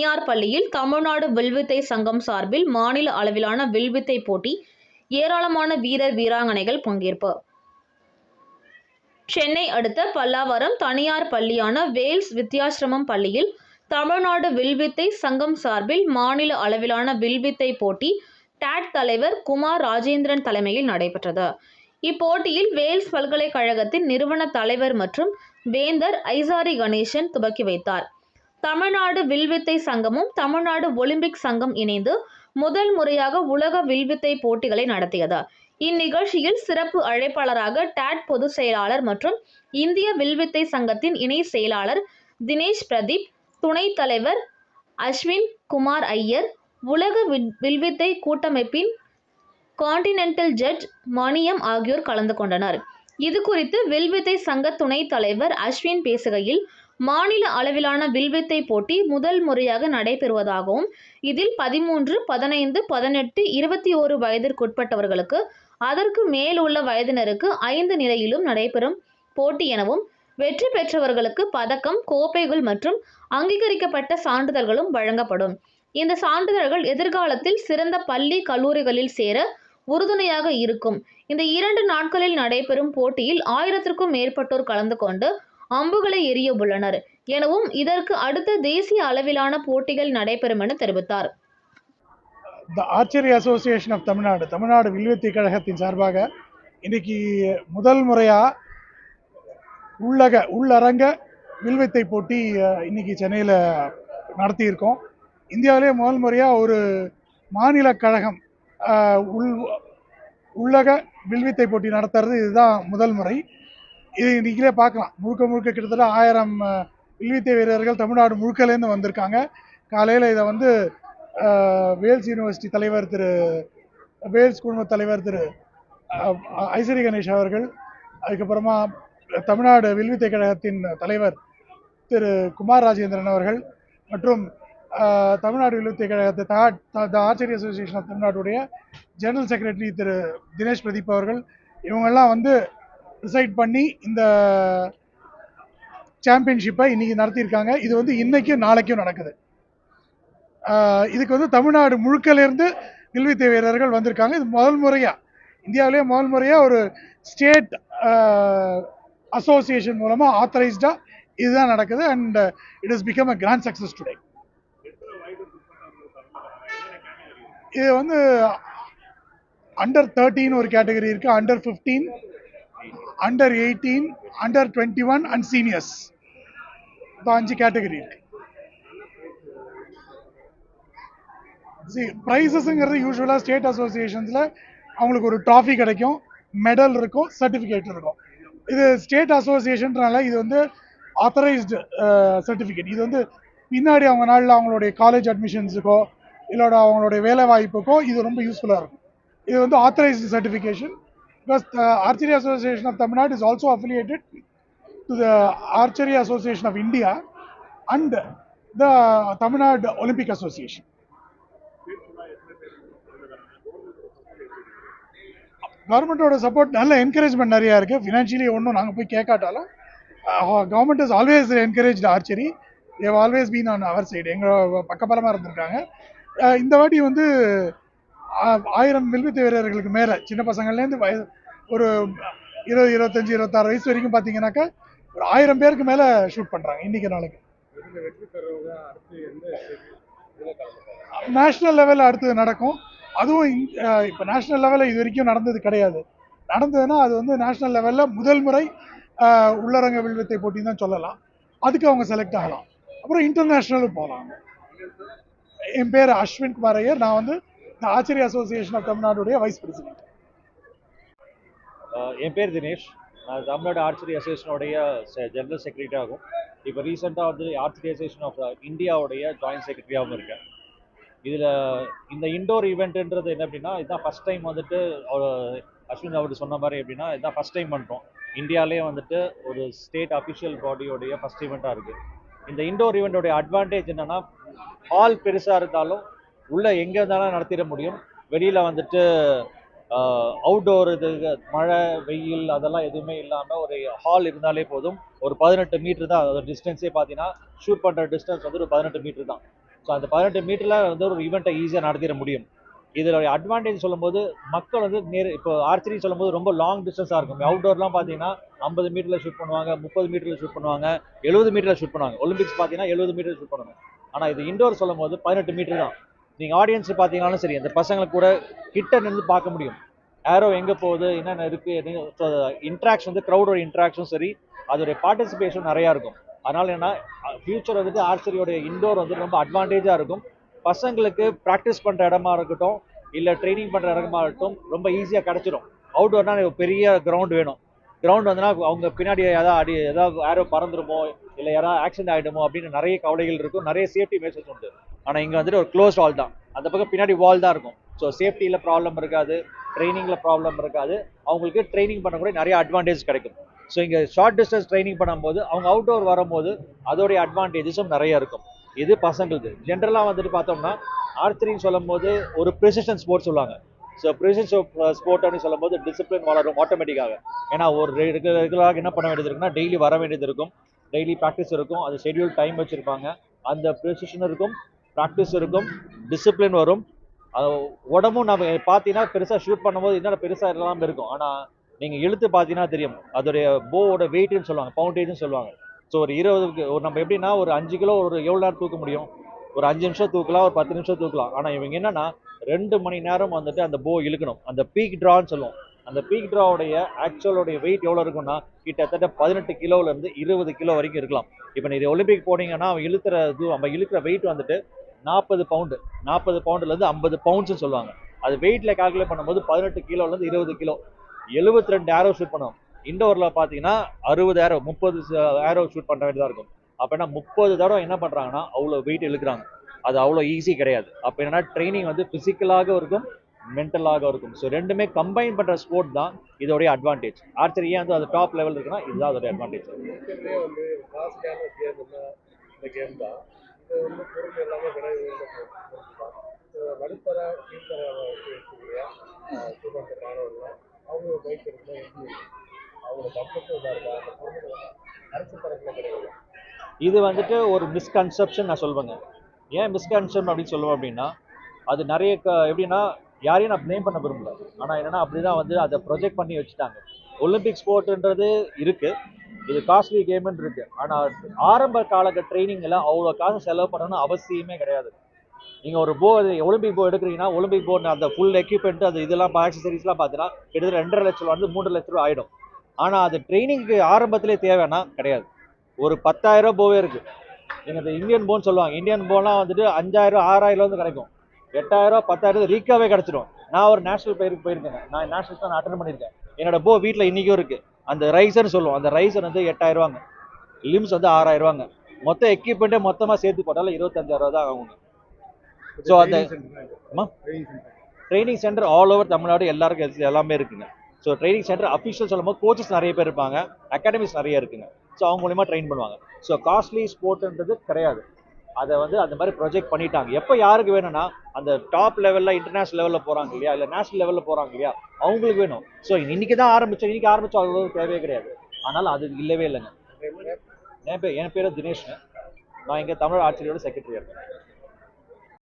தனியார் பள்ளியில் தமிழ்நாடு வில்வித்தை சங்கம் சார்பில் மாநில அளவிலான வில்வித்தை போட்டி. ஏராளமான வீரர் வீராங்கனைகள் பங்கேற்பு. சென்னை அடுத்த பல்லாவரம் தனியார் பள்ளியான வேல்ஸ் வித்யாசிரமம் பள்ளியில் தமிழ்நாடு வில்வித்தை சங்கம் சார்பில் மாநில அளவிலான வில்வித்தை போட்டி டாட் தலைவர் குமார் ராஜேந்திரன் தலைமையில் நடைபெற்றது. இப்போட்டியில் வேல்ஸ் பல்கலைக்கழகத்தின் நிறுவன தலைவர் மற்றும் வேந்தர் ஐசாரி கணேசன் துவக்கி வைத்தார். தமிழ்நாடு வில்வித்தை சங்கமும் தமிழ்நாடு ஒலிம்பிக் சங்கம் இணைந்து முதல் முறையாக உலக வில்வித்தை போட்டிகளை நடத்தியது. இந்நிகழ்ச்சியில் சிறப்பு அழைப்பாளராக டாட் பொதுச் செயலாளர் மற்றும் இந்திய வில்வித்தை சங்கத்தின் இணை செயலாளர் தினேஷ் பிரதீப், துணைத் தலைவர் அஸ்வின் குமார் ஐயர், உலக வில்வித்தை கூட்டமைப்பின் கான்டினென்டல் ஜட்ஜ் மணியம் ஆகியோர் கலந்து கொண்டனர். இதுகுறித்து வில்வித்தை சங்க துணைத் தலைவர் அஸ்வின் பேசுகையில், மாநில அளவிலான வில்வித்தை போட்டி முதல் முறையாக நடைபெறுவதாகவும் இதில் 13, 15, 18, 21 வயதிற்குட்பட்டவர்களுக்கு அதற்கு மேல் உள்ள வயதினருக்கு 5 நிலையிலும் நடைபெறும் போட்டி எனவும் வெற்றி பெற்றவர்களுக்கு பதக்கம், கோப்பைகள் மற்றும் அங்கீகரிக்கப்பட்ட சான்றிதழ்களும் வழங்கப்படும். இந்த சான்றிதழ்கள் எதிர்காலத்தில் சிறந்த பள்ளி, கல்லூரிகளில் சேர உறுதுணையாக இருக்கும். இந்த 2 நாட்களில் நடைபெறும் போட்டியில் 1000க்கும் மேற்பட்டோர் கலந்து கொண்டு அம்புகளை எறிய உள்ளனர் எனவும் இதற்கு அடுத்த தேசிய அளவிலான போட்டிகள் நடைபெறும் என தெரிவித்தார். The Archery Association of Tamil Nadu வில்வித்தை கழகத்தின் சார்பாக இன்னைக்கு முதல் முறையா உள்ளரங்க வில்வித்தை போட்டி இன்னைக்கு சென்னையில் நடத்தியிருக்கோம். இந்தியாவிலே முதல் முறையாக ஒரு மாநில கழகம் உள்ளக வில்வித்தை போட்டி நடத்துறது இதுதான் முதல் முறை. இது இன்றைக்கிலே பார்க்கலாம். முழுக்க கிட்டத்தட்ட 1000 வில்வித்தை வீரர்கள் தமிழ்நாடு முழுக்கலேருந்து வந்திருக்காங்க. காலையில் இதை வந்து வேல்ஸ் யூனிவர்சிட்டி தலைவர் வேல்ஸ் குழும தலைவர் ஐசரி கணேஷ் அவர்கள், அதுக்கப்புறமா தமிழ்நாடு வில்வித்தை கழகத்தின் தலைவர் குமார் ராஜேந்திரன் அவர்கள் மற்றும் தமிழ்நாடு வில்வித்தை கழகத்தை ஆர்ச்சரி அசோசியேஷன் ஆஃப் தமிழ்நாடுடைய ஜெனரல் செக்ரட்டரி தினேஷ் பிரதீப் அவர்கள், இவங்கெல்லாம் வந்து டிசைட் பண்ணி இந்த சாம்பியன்ஷிப்பை இன்னைக்கு நடத்தியிருக்காங்க. இது வந்து இன்னைக்கும் நாளைக்கும் நடக்குது. இதுக்கு வந்து தமிழ்நாடு முழுக்கலேருந்து வில்வித்தை வீரர்கள் வந்திருக்காங்க. இது இந்தியாவிலேயே முதல் முறையாக ஒரு ஸ்டேட் அசோசியேஷன் மூலமாக ஆத்தரைஸ்டாக இதுதான் நடக்குது. And it is become a grand success today. இது வந்து அண்டர் 13 ஒரு கேட்டகரி இருக்குது, under 15, under 18, under 21 and seniors. 5 category இருக்கு. ப்ரைஸஸ்ங்கிறது யூஸ்வலாக ஸ்டேட் அசோசியேஷன்ஸில் அவங்களுக்கு ஒரு ட்ராஃபி கிடைக்கும், மெடல் இருக்கும், சர்டிஃபிகேட் இருக்கும். இது ஸ்டேட் அசோசியேஷன்றனால இது வந்து ஆத்தரைஸ்டு சர்டிஃபிகேட். இது வந்து பின்னாடி அவங்க நாளில் அவங்களுடைய காலேஜ் அட்மிஷன்ஸுக்கோ இல்லோட அவங்களுடைய வேலை வாய்ப்புக்கோ இது ரொம்ப யூஸ்ஃபுல்லாக இருக்கும். இது வந்து authorised certification. Because archery association of Tamil Nadu is also affiliated to the archery association of India and the Tamil Nadu Olympic association. கவர்மெண்ட்டோட சப்போர்ட், நல்ல என்கரேஜ்மெண்ட் நிறையா இருக்குது. ஃபினான்ஷியலி ஒன்றும் நாங்கள் போய் கேட்காட்டாலும் government is always encourage archery. They've always been on our side. எங்கள் பக்கபலமாக இருந்திருக்காங்க. இந்த வாட்டி வந்து 1000 வில்வித்தை வீரர்களுக்கு மேலே சின்ன பசங்கள்லேருந்து ஒரு 20, 25, 26 வயசு வரைக்கும் பார்த்தீங்கன்னாக்கா ஒரு 1000 பேருக்கு மேலே ஷூட் பண்ணுறாங்க இன்றைக்கி நாளைக்கு. நேஷ்னல் லெவலில் அடுத்து நடக்கும். அதுவும் இப்போ நேஷ்னல் லெவலில் இது வரைக்கும் நடந்தது கிடையாது. நடந்ததுன்னா அது வந்து நேஷ்னல் லெவலில் முதல் முறை உள்ளரங்க வில்வித்தை போட்டின்னு தான் சொல்லலாம். அதுக்கு அவங்க செலக்ட் ஆகலாம். அப்புறம் இன்டர்நேஷ்னலும் போகலாம். என் பேர் அஸ்வின் குமார் ஐயர். நான் வந்து ஆர்ச்சரி அசோசியேஷன் ஆஃப் தமிழ்நாடுடைய வைஸ் பிரசிடென்ட். என் பேர் தினேஷ். நான் தமிழ்நாடு ஆர்ச்சரி அசோசியேஷனுடைய ஜெனரல் செக்ரட்டரி ஆகும். இப்போ ரீசெண்டாக வந்து ஆர்ச்சரி அசோசியேஷன் ஆஃப் இந்தியாவுடைய ஜாயின்ட் செக்ரட்டரியாகவும் இருக்கேன். இதில் இந்த இண்டோர் ஈவெண்ட்டுன்றது என்ன அப்படின்னா, இதுதான் ஃபஸ்ட் டைம் வந்துட்டு அஸ்வின் அவர் சொன்ன மாதிரி எப்படின்னா இதுதான் ஃபஸ்ட் டைம் பண்ணுறோம். இந்தியாவிலே வந்துட்டு ஒரு ஸ்டேட் அஃபிஷியல் பாடியோடைய ஃபஸ்ட் ஈவெண்ட்டாக இருக்குது. இந்த இண்டோர் ஈவெண்ட்டோடைய அட்வான்டேஜ் என்னென்னா, ஹால் பெருசாக இருந்தாலும் உள்ளே எங்கே இருந்தாலும் நடத்திட முடியும். வெளியில் வந்துட்டு அவுட்டோர் இது மழை வெயில் அதெல்லாம் எதுவுமே இல்லாமல் ஒரு ஹால் இருந்தாலே போதும். ஒரு 18 மீட்டர் தான் அதோட டிஸ்டன்ஸே. பார்த்தீங்கன்னா ஷூட் பண்ணுற டிஸ்டன்ஸ் வந்து ஒரு 18 மீட்டர் தான். ஸோ அந்த 18 மீட்டரில் வந்து ஒரு ஈவெண்ட்டை ஈஸியாக நடத்திட முடியும். இதில் அட்வான்டேஜ் சொல்லும்போது மக்கள் வந்து இப்போ ஆர்ச்சரி சொல்லும்போது ரொம்ப லாங் டிஸ்டன்ஸாக இருக்கும். அவுட்டோர்லாம் பார்த்தீங்கன்னா 50 மீட்டரில் ஷூட் பண்ணுவாங்க, 30 மீட்டரில் ஷூட் பண்ணுவாங்க, 70 மீட்டரில் ஷூட் பண்ணுவாங்க. ஒலிம்பிக்ஸ் பார்த்தீங்கன்னா 70 மீட்டர் ஷூட் பண்ணுவாங்க. ஆனால் இது இண்டோர் சொல்லும்போது 18 மீட்டர் தான். நீங்கள் ஆடியன்ஸ் பார்த்தீங்கன்னாலும் சரி, அந்த பசங்களை கூட கிட்ட நின்று பார்க்க முடியும். ஏரோ எங்கே போகுது, என்னென்ன இருக்குது, இன்ட்ராக்ஷன் வந்து க்ரௌடோட இன்ட்ராக்ஷனும் சரி, அதோடைய பார்ட்டிசிபேஷன் நிறையா இருக்கும். அதனால என்ன ஃபியூச்சர் வந்து ஆர்ச்சரியோட இண்டோர் வந்து ரொம்ப அட்வான்டேஜாக இருக்கும். பசங்களுக்கு ப்ராக்டிஸ் பண்ணுற இடமா இருக்கட்டும், இல்லை ட்ரைனிங் பண்ணுற இடமா இருக்கட்டும், ரொம்ப ஈஸியாக கிடச்சிடும். அவுட்டோர்னா பெரிய கிரவுண்ட் வேணும். கிரவுண்ட் வந்துன்னா அவங்க பின்னாடி ஏதாவது ஏரோ பறந்துருமோ, இல்லை யாராவது ஆக்சிடென்ட் ஆகிடுமோ அப்படின்னு நிறைய கவலைகள் இருக்கும், நிறைய சேஃப்டி மெஷர்ஸ் உண்டு. ஆனால் இங்கே வந்துட்டு ஒரு க்ளோஸ் வால் தான், அந்த பக்கம் பின்னாடி வால் தான் இருக்கும். ஸோ சேஃப்டியில் ப்ராப்ளம் இருக்காது, ட்ரைனிங்கில் ப்ராப்ளம் இருக்காது. அவங்களுக்கு ட்ரைனிங் பண்ணக்கூடிய நிறைய அட்வான்டேஜ் கிடைக்கும். ஸோ இங்கே ஷார்ட் டிஸ்டன்ஸ் ட்ரைனிங் பண்ணும்போது அவங்க அவுட்டோர் வரும்போது அதோடைய அட்வான்டேஜஸும் நிறைய இருக்கும். இது பசங்களுக்கு. ஜென்ரலாக வந்துட்டு பார்த்தோம்னா ஆர்ச்சரின்னு சொல்லும் போது ஒரு ப்ரிசிஷன் ஸ்போர்ட்ஸ் சொல்லுவாங்க. ஸோ ப்ரிசிஷன் ஸ்போர்ட் அப்படின்னு சொல்லும் போது டிசிப்ளின் வளரும் ஆட்டோமேட்டிக்காக. ஏன்னா ஒரு ரெகுலராக என்ன பண்ண வேண்டியது இருக்குன்னா டெய்லி வர வேண்டியது இருக்கும், டெய்லி ப்ராக்டிஸ் இருக்கும், அது ஷெட்யூல் டைம் வச்சுருப்பாங்க. அந்த ப்ரிசிஷன் இருக்கும், ப்ராக்டிஸ் இருக்கும், டிசிப்ளின் வரும். உடம்பும் நம்ம பார்த்தீங்கன்னா பெருசாக ஷூட் பண்ணும்போது என்னென்ன பெருசாக இல்லாமல் இருக்கும். ஆனால் நீங்கள் இழுத்து பார்த்தீங்கன்னா தெரியும், அதோடைய போவோட வெயிட்னு சொல்லுவாங்க, பவுண்டேஜ்னு சொல்லுவாங்க. ஸோ ஒரு 20 நம்ம எப்படின்னா ஒரு 5 கிலோ ஒரு எவ்வளோ நேரம் தூக்க முடியும், ஒரு 5 நிமிஷம் தூக்கலாம், ஒரு 10 நிமிஷம் தூக்கலாம். ஆனால் இவங்க என்னன்னா 2 மணி நேரம் வந்துட்டு அந்த போ இழுக்கணும். அந்த பீக் ட்ரான்னு சொல்லுவோம். அந்த பீக் ட்ராவுடைய ஆக்சுவலோடைய வெயிட் எவ்வளோ இருக்கும்னா கிட்டத்தட்ட 18 கிலோலேருந்து 20 கிலோ வரைக்கும் இருக்கலாம். இப்போ நீங்கள் ஒலிம்பிக் போனீங்கன்னா நம்ம இழுக்கிற வெயிட் வந்துட்டு 40 பவுண்டு, 40 பவுண்டுலேருந்து 50 பவுண்ட்ஸ்னு சொல்லுவாங்க. அது வெயிட்டில் கால்குலேட் பண்ணும்போது 18 கிலோலேருந்து 20 கிலோ, 72 ஏரோ ஷூட் பண்ணுவோம். இண்டோரில் பார்த்தீங்கன்னா 60 ஏரோ, 30 ஏரோ ஷூட் பண்ண வேண்டியதாக இருக்கும். அப்போனா 30 தடவை என்ன பண்ணுறாங்கன்னா அவ்வளோ வெயிட் இழுக்கிறாங்க. அது அவ்வளோ ஈஸி கிடையாது. அப்போ என்னன்னா ட்ரைனிங் வந்து ஃபிசிக்கலாக இருக்கும், மென்டலாக இருக்கும். ஸோ ரெண்டுமே கம்பைன் பண்ணுற ஸ்போர்ட் தான் இதோடைய அட்வான்டேஜ். ஆர்ச்சரி ஏன் வந்து அது டாப் லெவல் இருக்குன்னா இதுதான் அதோடைய அட்வான்டேஜ். வந்து காஸ்ட்லியான கேம்னா இந்த கேம் தான். இது வந்து பொருள் எல்லாமே விலை உயர்ந்த பொருள் தான். நடுத்தர கீழ்த்தர இருக்கக்கூடிய ஸ்டூடெண்ட் மாணவர்கள் அவங்க பைக் எடுத்தால் எப்படி அவங்களோட பட்ஜெட்டும் இதாக இருக்கா, அந்த பொருள் அரசு தரப்பில் கிடையாது. இது வந்துட்டு ஒரு மிஸ்கன்செப்ஷன் நான் சொல்வேங்க. ஏன் மிஸ்கன்செப்ஷன் அப்படின்னு சொல்லுவோம் அப்படின்னா அது நிறைய எப்படின்னா யாரையும் நான் ப்ளேம் பண்ண விரும்பல. ஆனால் என்னன்னா அப்படிதான் வந்து அதை ப்ரொஜெக்ட் பண்ணி வச்சுட்டாங்க. ஒலிம்பிக் ஸ்போர்ட்ன்றது இருக்கு, இது காஸ்ட்லி கேம்னு இருக்கு. ஆனால் ஆரம்ப காலக ட்ரைனிங்கில் அவ்வளோ காசு செலவு பண்ணணும்னு அவசியமே கிடையாது. நீங்கள் ஒரு ஒலிம்பிக் போ எடுக்கிறீங்கன்னா ஒலிம்பிக் போ அந்த ஃபுல் எக்யூப்மெண்ட் அது இதெல்லாம் ஆக்சசரிஸ்லாம் பார்த்தீங்கன்னா கிட்டத்தட்ட 2.5 லட்ச ரூபா வந்து 3 லட்ச ரூபா ஆகிடும். ஆனால் அது ட்ரைனிங்க்கு ஆரம்பத்திலே தேவைன்னா கிடையாது. ஒரு 10,000 போவே இருக்குது. நீங்கள் இந்த இந்தியன் போன்னு சொல்லுவாங்க, இந்தியன் போலாம் வந்துட்டு 5,000 6,000 வந்து கிடைக்கும். 8,000 10,000 ரீக்காவே கிடச்சிடும். நான் ஒரு நேஷனல் போயிருக்கேங்க, நான் நேஷனல்ஸ் தான் அட்டன் பண்ணியிருக்கேன். என்னோட போ வீட்டில் இன்றைக்கும் இருக்குது. அந்த ரைசர்னு சொல்லுவோம், அந்த ரைசர் வந்து 8,000 ரூபாங்க, லிம்ஸ் வந்து 6,000 ரூபாங்க. மொத்த எக்யூப்மெண்ட்டே மொத்தமாக சேர்த்து போட்டாலும் 25,000 தான் ஆகுங்க. ஸோ அந்த training centre all over Tamil Nadu எல்லாருக்கும் எல்லாமே இருக்குங்க. ஸோ ட்ரைனிங் சென்டர் அஃபிஷியல் சொல்லும்போது கோச்சஸ் நிறைய பேர் இருப்பாங்க, அகாடமிஸ் நிறைய இருக்குங்க. ஸோ அவங்க மூலிமா ட்ரெயின் பண்ணுவாங்க. ஸோ காஸ்ட்லி ஸ்போர்ட்ன்றது கிடையாது. அதை வந்து அந்த மாதிரி ப்ரொஜெக்ட் பண்ணிட்டாங்க. எப்போ யாருக்கு வேணும்னா அந்த டாப் லெவலில் இன்டர்நேஷனல் லெவலில் போகிறாங்க இல்லையா, இல்லை நேஷனல் லெவலில் போகிறாங்க இல்லையா, அவங்களுக்கு வேணும். ஸோ இன்னைக்கு தான் ஆரம்பிச்சோம் அவ்வளோ தேவையே கிடையாது. ஆனால் அது இல்லவே இல்லைங்க. என் பேர் தினேஷ்ங்க. நான் இங்கே தமிழ் ஆர்ச்சரியோட செக்ரட்டரியாக இருக்கேன்.